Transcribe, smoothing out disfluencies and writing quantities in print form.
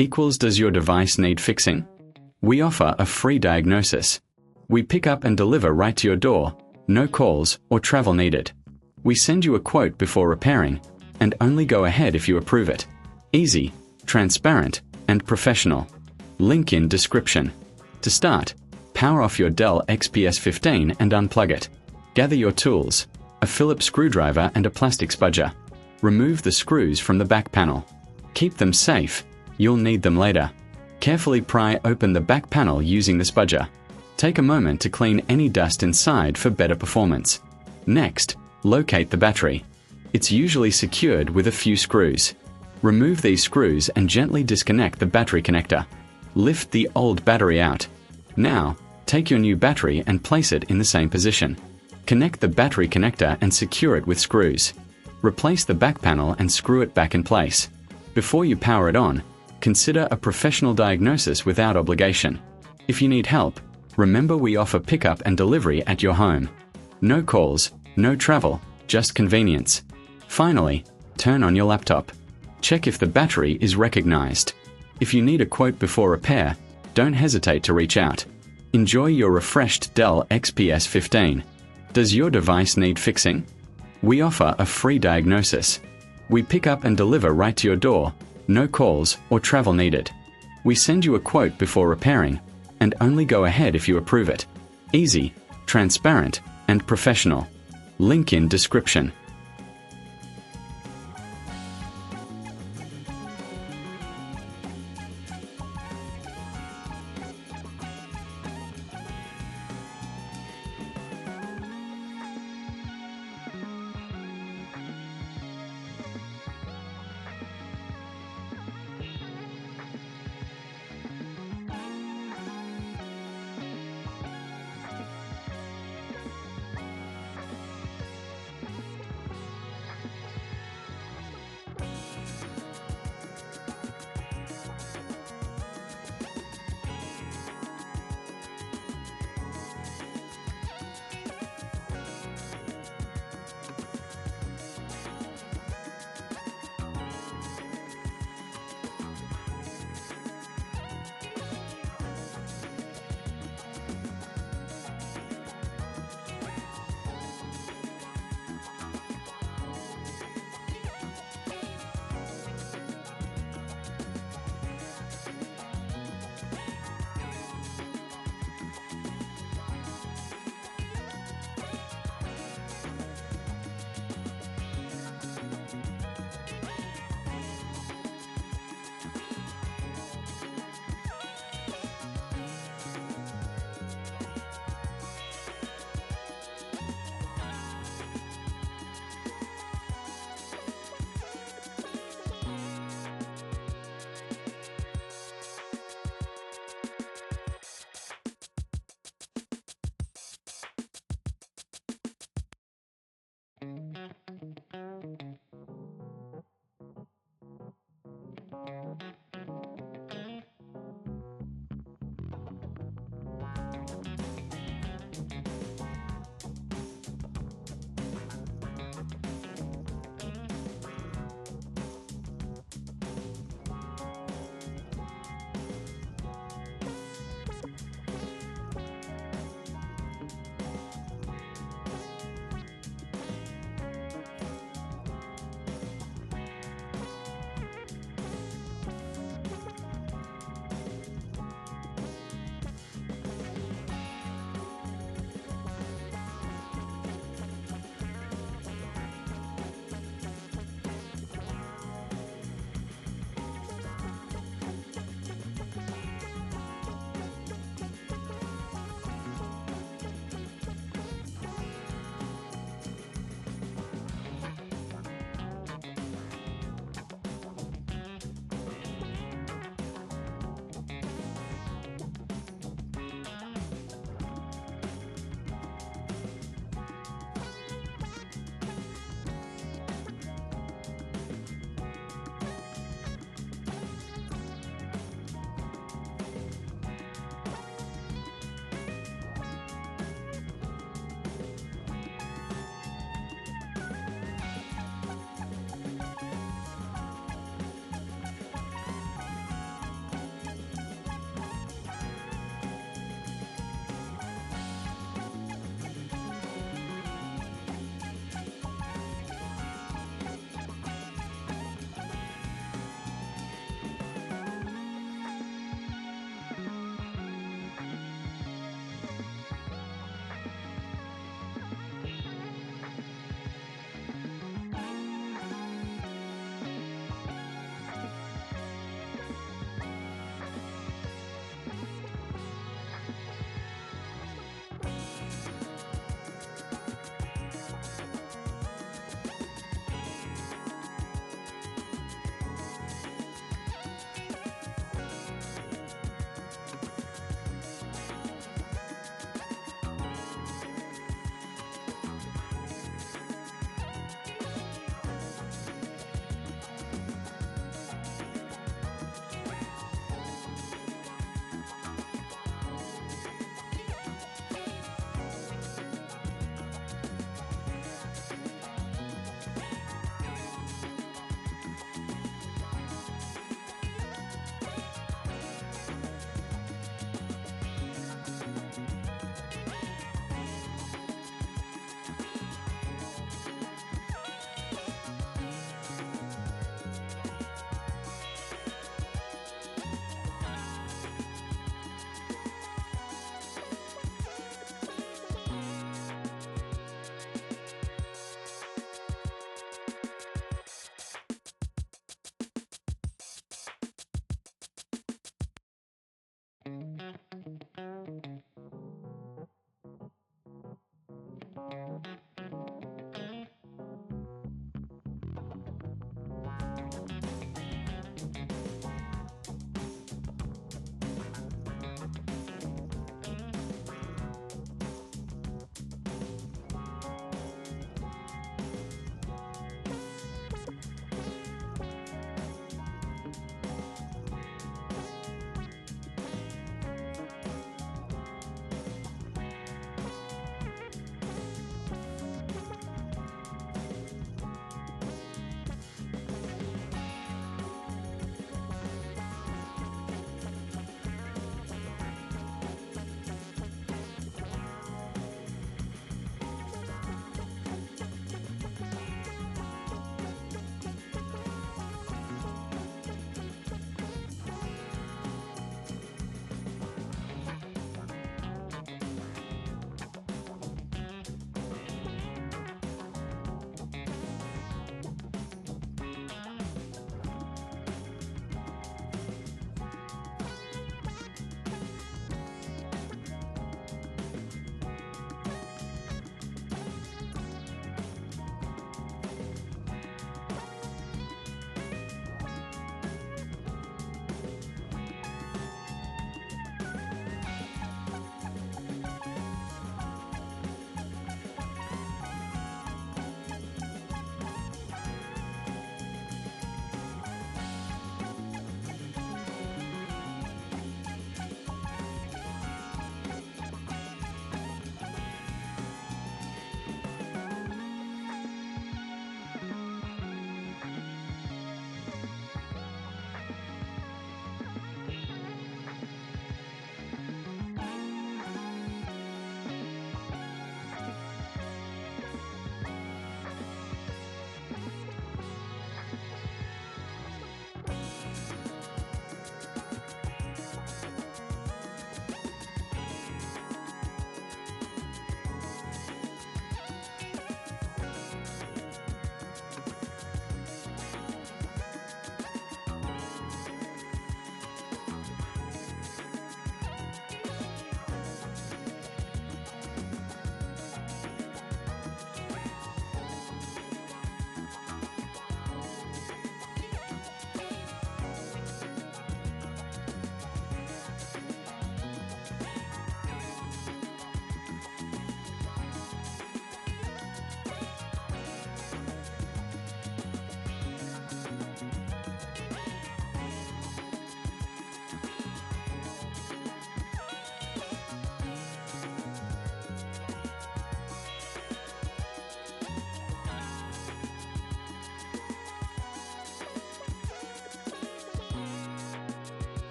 equals does your device need fixing? We offer a free diagnosis. We pick up and deliver right to your door, no calls or travel needed. We send you a quote before repairing, and only go ahead if you approve it. Easy, transparent, and professional. Link in description. To start, power off your Dell XPS 15 and unplug it. Gather your tools, a Phillips screwdriver and a plastic spudger. Remove the screws from the back panel. Keep them safe, you'll need them later. Carefully pry open the back panel using the spudger. Take a moment to clean any dust inside for better performance. Next, locate the battery. It's usually secured with a few screws. Remove these screws and gently disconnect the battery connector. Lift the old battery out. Now, take your new battery and place it in the same position. Connect the battery connector and secure it with screws. Replace the back panel and screw it back in place. Before you power it on, consider a professional diagnosis without obligation. If you need help, remember we offer pickup and delivery at your home. No calls, no travel, just convenience. Finally, turn on your laptop. Check if the battery is recognized. If you need a quote before repair, don't hesitate to reach out. Enjoy your refreshed Dell XPS 15. Does your device need fixing? We offer a free diagnosis. We pick up and deliver right to your door, no calls or travel needed. We send you a quote before repairing, and only go ahead if you approve it. Easy, transparent, and professional. Link in description.